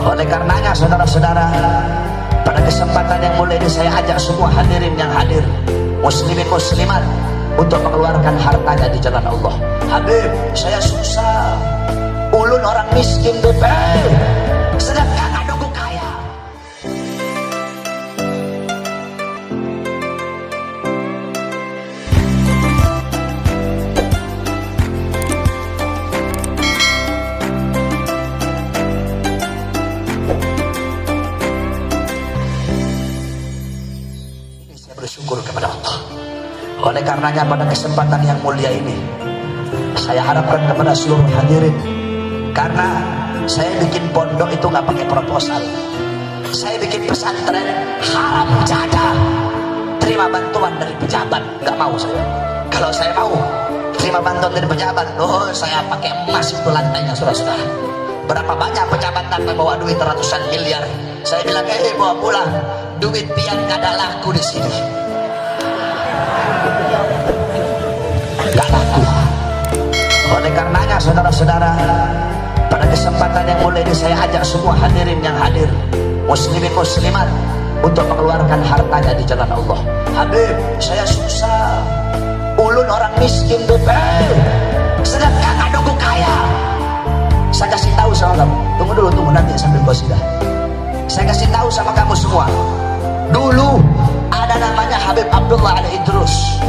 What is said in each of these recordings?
Oleh karenanya saudara-saudara, pada kesempatan yang mulia ini saya ajak semua hadirin yang hadir, muslimin muslimat, untuk mengeluarkan hartanya di jalan Allah. Habib, saya susah, ulun orang miskin BP, sedangkan adukku kaya. Ini saya bersyukur kepada Allah. Oleh karenanya pada kesempatan yang mulia ini, saya harapkan kepada seluruh hadirin, karena saya bikin pondok itu nggak pakai proposal, saya bikin pesantren haram jadah, terima bantuan dari pejabat, nggak mau saya. Kalau saya mau terima bantuan dari pejabat, oh saya pakai emas itu lantainya, saudara-saudara. Berapa banyak pejabat datang bawa duit ratusan miliar, saya bilang bawa pulang, duit pian nggak ada laku di sini. Gak laku. Oleh karenanya saudara-saudara, pada kesempatan yang mulia ini saya ajak semua hadirin yang hadir, muslimin muslimat, untuk mengeluarkan hartanya di jalan Allah. Habib, saya susah, ulun orang miskin BP, sedangkan adukku kaya. Saya kasih tahu sama kamu, tunggu dulu, tunggu nanti sambil qasidah. Saya kasih tahu sama kamu semua, dulu ada namanya Habib Abdullah Al-Idrus,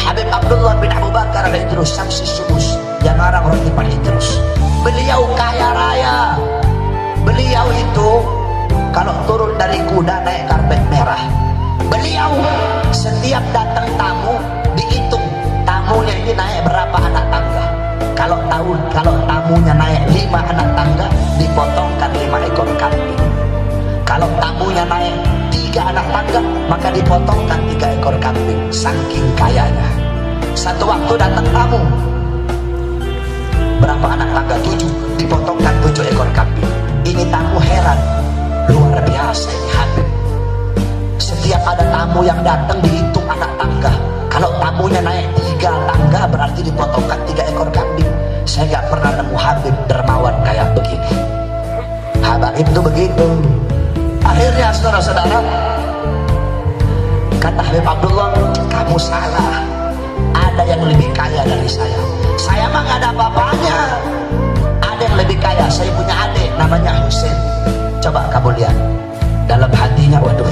Habib Abdullah bin Abu Bakar Al-Idrus Syamsi Subus, yang orang roti Al-Idrus. Beliau kaya raya. Beliau itu kalau turun dari kuda naik karpet merah. Beliau setiap datang tamu dihitung tamunya ini naik berapa anak tangga. Kalau tamunya naik 5 anak tangga, dipotongkan 5 ekor kambing. Kalau tamunya naik 3 anak tangga, maka dipotongkan 3 ekor kambing. Saking kayanya. Satu waktu datang tamu, berapa anak tangga? 7, dipotongkan 7 ekor kambing. Ini tamu heran, luar biasa ini Habib. Setiap ada tamu yang datang dihitung anak tangga. Kalau tamunya naik 3 tangga, berarti dipotongkan 3 ekor kambing. Saya gak pernah nemu Habib dermawan kayak begini. Habib itu begitu. Akhirnya saudara-saudara, kata Habib Abdullah, kamu salah, ada yang lebih kaya dari saya. Saya mah gak ada apa-apanya. Ada yang lebih kaya. Saya punya adik namanya Husain. Coba kamu lihat, dalam hatinya, waduh,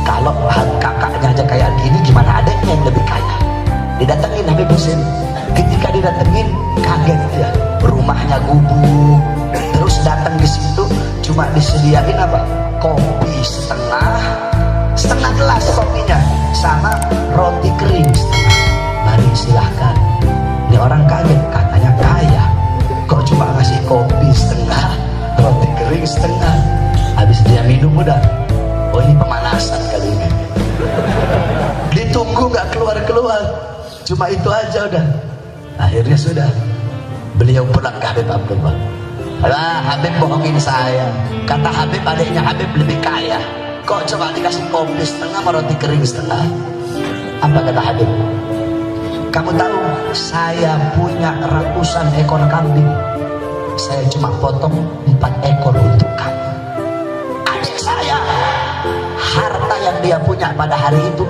kalau kakaknya aja kayak gini, gimana adiknya yang lebih kaya. Didatengin Habib Husain. Ketika didatengin, kaget dia, rumahnya gubuk. Terus datang di situ cuma disediain apa? Kopi setengah gelas kopinya, sama roti kering setengah. Mari silahkan. Ini orang kaget, katanya kaya, kok cuma ngasih kopi setengah, roti kering setengah. Habis dia minum udah, oh ini pemanasan kali ini. Ditunggu nggak keluar, cuma itu aja udah. Akhirnya sudah, beliau pulang ke Habib Abdullah. Alah, Habib bohongin saya. Kata Habib, adiknya Habib lebih kaya, kok coba dikasih kopi setengah, roti kering setengah. Apa kata Habib? Kamu tahu, saya punya ratusan ekor kambing, saya cuma potong 4 ekor untuk kamu. Adik saya, harta yang dia punya pada hari itu,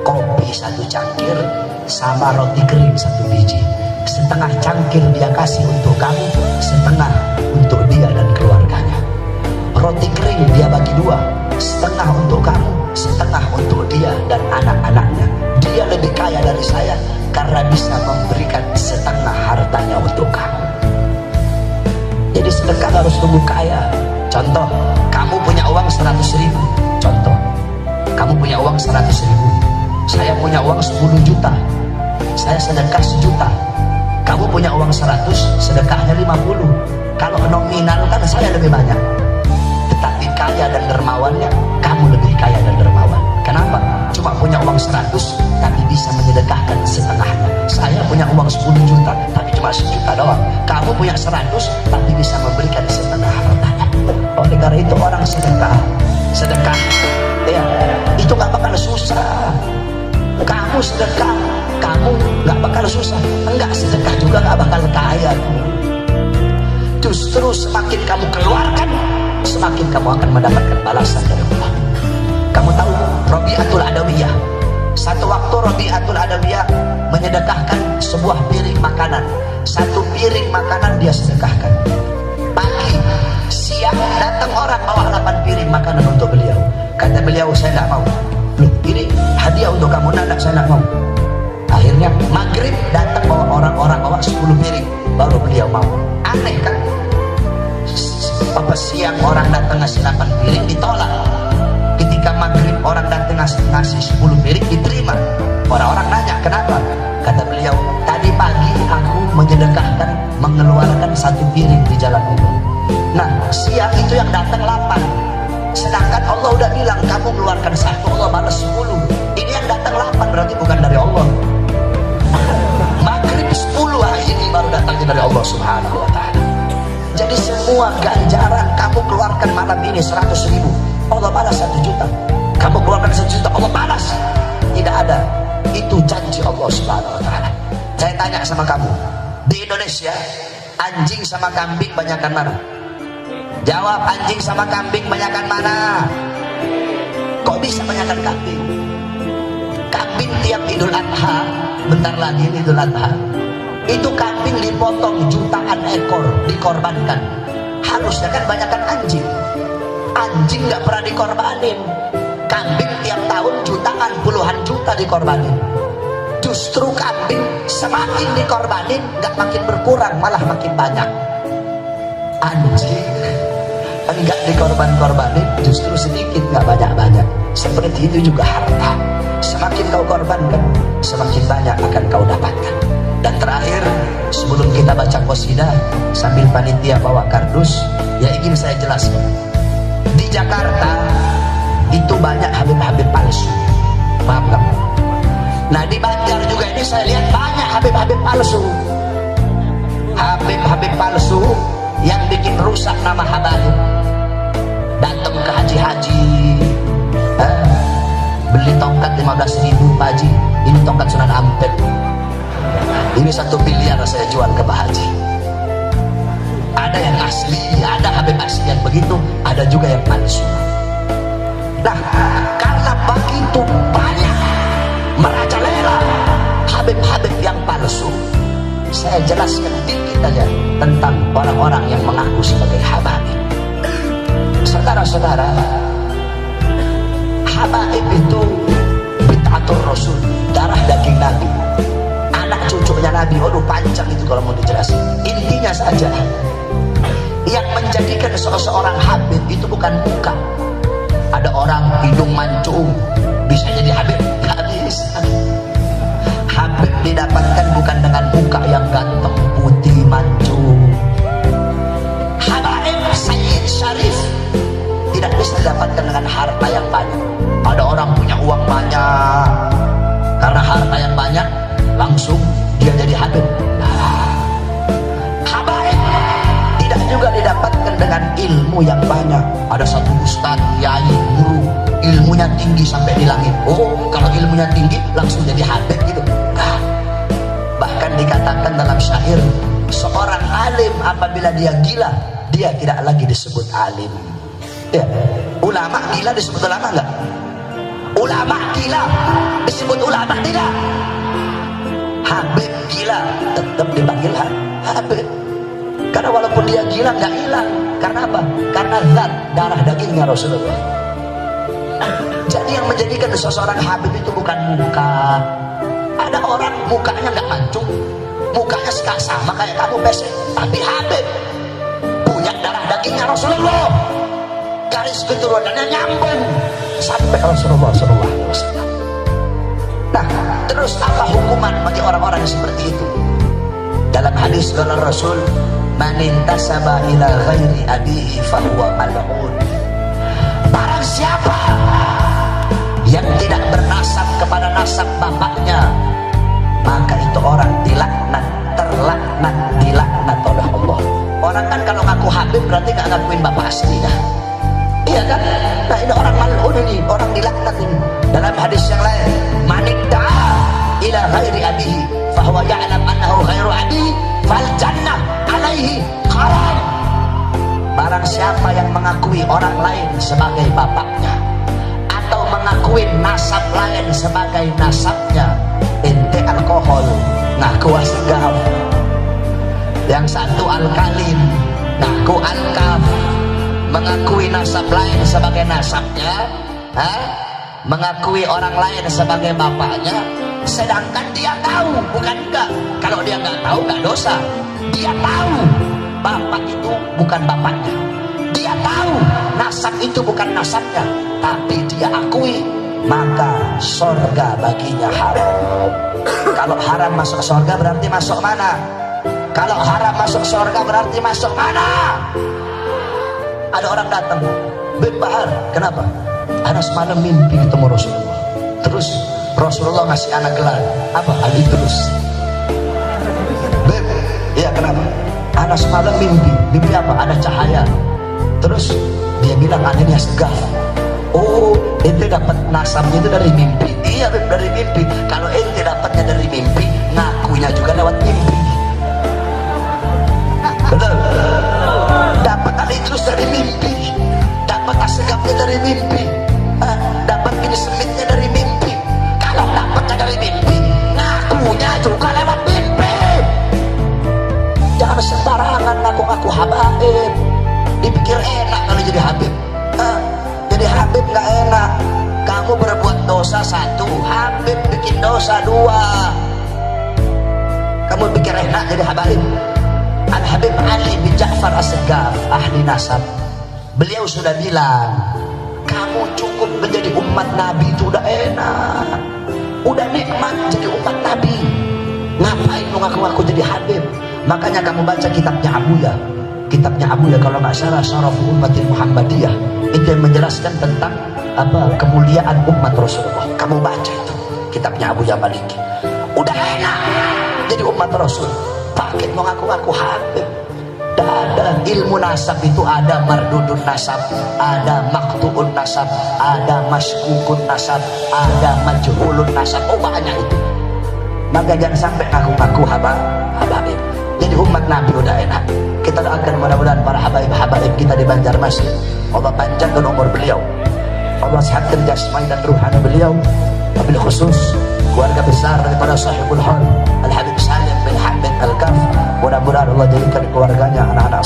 kopi 1 cangkir sama roti kering 1 biji. Setengah cangkir dia kasih untuk kamu, setengah untuk dia dan keluarganya. Roti kering dia bagi 2, setengah untuk kamu, setengah untuk dia dan anak-anaknya. Dia lebih kaya dari saya karena bisa memberikan setengah hartanya untuk kamu. Jadi sedekah harus tunggu kaya. Contoh, kamu punya uang 100.000. Contoh, kamu punya uang 100.000, saya punya uang 10 juta, saya sedekah 1 juta. Kamu punya uang 100, sedekahnya 50. Kalau nominal kan saya lebih banyak, tetapi kaya dan dermawannya kamu lebih kaya dan dermawan. Kenapa? Cuma punya uang 100 tapi bisa menyedekahkan setengahnya. Saya punya uang 10 juta tapi cuma 1 juta doang. Kamu punya 100 tapi bisa memberikan setengah hartanya. Oleh karena itu orang sedekah ya itu gak bakal susah. Kamu sedekah, kamu gak bakal susah. Enggak sedekah juga gak bakal kaya. Justru semakin kamu keluarkan, semakin kamu akan mendapatkan balasan dari Allah. Kamu tahu Rabi'atul Adawiyah, satu waktu Rabi'atul Adawiyah menyedekahkan sebuah piring makanan. Satu piring makanan dia sedekahkan. Pagi, siang datang orang bawa 8 piring makanan untuk beliau. Kata beliau, saya tidak mau. Loh, ini hadiah untuk kamu. Nggak, saya tidak mau. Akhirnya maghrib datang bawa orang-orang bawa 10 piring, baru beliau mau. Aneh kan? Apa siang orang datang ngasih 8 piring ditolak, ketika maghrib orang datang ngasih 10 piring diterima. Orang-orang nanya kenapa? Kata beliau, tadi pagi aku menyedekahkan mengeluarkan 1 piring di jalan itu. Nah siang itu yang datang 8, sedangkan Allah udah bilang kamu mengeluarkan 1, Allah balas 10. Ini yang datang 8 berarti bukan dari Allah. Maghrib 10 hari ini baru datangnya dari Allah Subhanahu wa ta'ala. Jadi semua ganjaran kamu keluarkan malam ini 100.000, Allah balas 1 juta. Kamu keluarkan 1 juta, Allah balas. Tidak ada. Itu janji Allah Subhanahu wa ta'ala. Saya tanya sama kamu, di Indonesia anjing sama kambing banyakan mana? Jawab, anjing sama kambing banyakan mana? Kok bisa banyakan kambing? Kambing tiap Idul Adha, bentar lagi Idul Adha, itu kambing dipotong jutaan ekor dikorbankan. Harusnya kan banyakan anjing. Anjing nggak pernah dikorbanin. Kambing tiap tahun jutaan, puluhan juta dikorbanin. Justru kambing semakin dikorbanin nggak makin berkurang, malah makin banyak. Anjing enggak dikorbanin, justru sedikit, nggak banyak-banyak. Seperti itu juga harta. Semakin kau korbankan, semakin banyak akan kau dapatkan. Dan terakhir, sebelum kita baca qasidah sambil panitia bawa kardus, ya ingin saya jelaskan. Di Jakarta itu banyak habib-habib palsu. Paham kamu? Nah di Banjar juga ini saya lihat banyak habib-habib palsu. Habib-habib palsu yang bikin rusak nama habaib. Datang ke haji-haji, beli tongkat 15.000 Pak Haji, ini tongkat Sunan Ampel. Ini 1 miliar saya jual ke Pak Haji. Ada yang asli, ada habib asli yang begitu, ada juga yang palsu. Nah, karena begitu banyak merajalela habib-habib yang palsu, saya jelaskan dikit aja tentang orang-orang yang mengaku sebagai habaib. Saudara-saudara, habaib itu bid'atul Rasul, darah daging Nabi, anak cucunya Nabi. Waduh panjang itu kalau mau dijelasin. Intinya saja, yang menjadikan seorang habib itu bukan muka. Ada orang hidung mancung bisa jadi habib? Gak bisa. Habib didapatkan bukan dengan muka yang ganteng, putih, mancung. Habaib Sayyid Syarif tidak bisa didapatkan dengan harta yang banyak. Ada orang punya uang banyak, karena harta yang banyak langsung dia jadi habib. Habaib tidak juga didapatkan dengan ilmu yang banyak. Ada satu ustadz, kiai, guru, ilmunya tinggi sampai di langit. Oh, kalau ilmunya tinggi langsung jadi habib gitu. Nah, bahkan dikatakan dalam syair, seorang alim apabila dia gila, dia tidak lagi disebut alim. Ya, ulama gila disebut ulama enggak? Ulama gila disebut ulama tidak? Habib gila tetap dipanggil habib. Karena walaupun dia gila nggak hilang. Karena apa? Karena zat darah dagingnya Rasulullah. Jadi yang menjadikan seseorang habib itu bukan muka. Ada orang mukanya nggak mancung, mukanya sama kayak kamu pesek, tapi habib, punya darah dagingnya Rasulullah, garis keturunannya nyambung sampai Rasulullah SAW. Nah, terus apa hukuman bagi orang-orang yang seperti itu? Dalam hadis dari Rasul, man intasaba ila ghairi abihi fahuwa mal'un. Barang siapa yang tidak bernasab kepada nasab bapaknya, maka itu orang dilaknat, terlaknat, dilaknat oleh Allah. Orang kan kalau ngaku habib berarti nggak ngakuin bapak aslinya. Iya kan? Nah ini orang mal'un ini, orang dilaknat ini. Dalam hadis yang lain, man idda'a ila ghairi abihi fahuwa ya'lam annahu ghairu abihi fal jannah alaihi haram. barang siapa yang mengakui orang lain sebagai bapaknya atau mengakui nasab lain sebagai nasabnya, ente alkohol ngaku asgaf, yang satu alkalin ngaku alkaf, mengakui nasab lain sebagai nasabnya, mengakui orang lain sebagai bapaknya, sedangkan dia tahu, bukan enggak. Kalau dia nggak tahu nggak dosa, dia tahu bapak itu bukan bapaknya, dia tahu nasab itu bukan nasabnya, tapi dia akui, maka sorga baginya haram. Kalau haram masuk sorga berarti masuk mana? Kalau haram masuk sorga berarti masuk mana? Ada orang datang, Beb Bahar, kenapa? Anak semalam mimpi ketemu Rasulullah. Terus Rasulullah ngasih anak gelar apa? Al-Idrus. Beb, iya kenapa? Anak semalam mimpi apa? Ada cahaya. Terus dia bilang anehnya segaf. Oh, ente dapat nasabnya itu dari mimpi. Iya Beb, dari mimpi. Kalau ente dapatnya dari mimpi, ngakunya juga lewat mimpi. Betul? Dapat Al-Idrus dari mimpi, dapat asgafnya dari mimpi, dapat ini semitnya dari mimpi. Kalau dapatnya dari mimpi, ngakunya juga lewat mimpi. Jangan sembarangan ngaku-ngaku habaib, dipikir enak kalau jadi habib. Jadi habib nggak enak. Kamu berbuat dosa satu, habib bikin dosa dua. Kamu pikir enak jadi habaib? Al-Habib Ali bin Ja'far As-Segaf, ahli nasab, beliau sudah bilang, kamu cukup menjadi umat Nabi itu udah enak, udah nikmat jadi umat Nabi. Ngapain lu ngaku-ngaku jadi habib? Makanya kamu baca kitabnya Abuya, kalau nggak salah Syaraf Ummatil Muhammadiyah, itu yang menjelaskan tentang apa kemuliaan umat Rasulullah. Kamu baca itu kitabnya Abuya Maliki. Udah enak jadi umat Rasul, pakai mau ngaku-ngaku habib. Ada ilmu nasab itu, ada mardudun nasab, ada maktuun nasab, ada maskukun nasab, ada majhulun nasab. Oh banyak itu. Maka jangan sampai ngaku-ngaku habaib. Jadi umat Nabi udah enak. Kita doakan mudah-mudahan para habaib kita di Banjarmasin, Allah panjangkan umur beliau, Allah sehatkan jasmani dan ruhani beliau, wabil khusus keluarga besar daripada sahibul hal Al-Habib Salim bin Hamid Al-Kaf. Mudah-mudahan Allah jadikan keluarganya anak-anak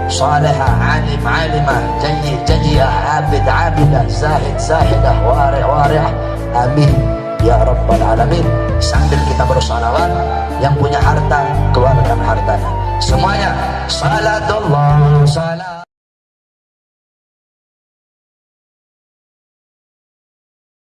salihah, alim alimah, jajiyah, abidah, zahidah, wari'ah. Amin ya rabbal alamin. Sambil kita bersalawat, yang punya harta keluarkan hartanya semuanya. Salatullah salam